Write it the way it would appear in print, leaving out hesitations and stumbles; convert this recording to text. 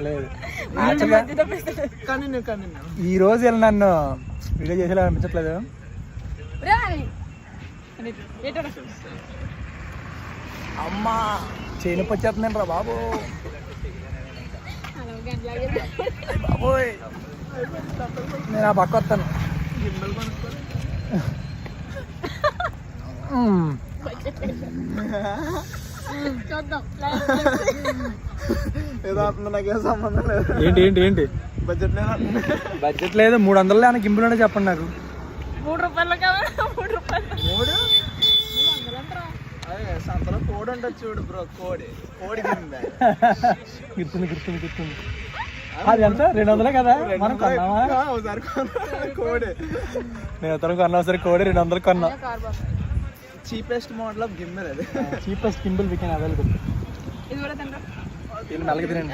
లేదు ఈ రోజు వెళ్ళి నన్ను వీడియో చేసేలా అనిపించట్లేదు. అమ్మా చేయి నొప్పి వచ్చేస్తుందండి రా బాబు. బాబోయ్ నేను ఆ పక్క వస్తాను. ఏంటి ఏంటి ఏంటి బడ్జెట్ లేదు. 300 అని గింబులోనే చెప్పండి నాకు. 3 రూపాయలు కదా, 3 రూపాయలు. 3 సంతలో కోడి ఉండొచ్చు చూడు బ్రో. కోడి గుర్తుంది. అది ఎంత 200 కదా మనం కొన్నామా? కోడి నేను ఇతరం కొన్నా సరే కోడి 200 కొన్నా. చీపెస్ట్ మోడల్ ఆఫ్ గింబెల్ అది. Cheapest gimbal we can available. ఇది కూడా తింటా. నల్లకి తినండి.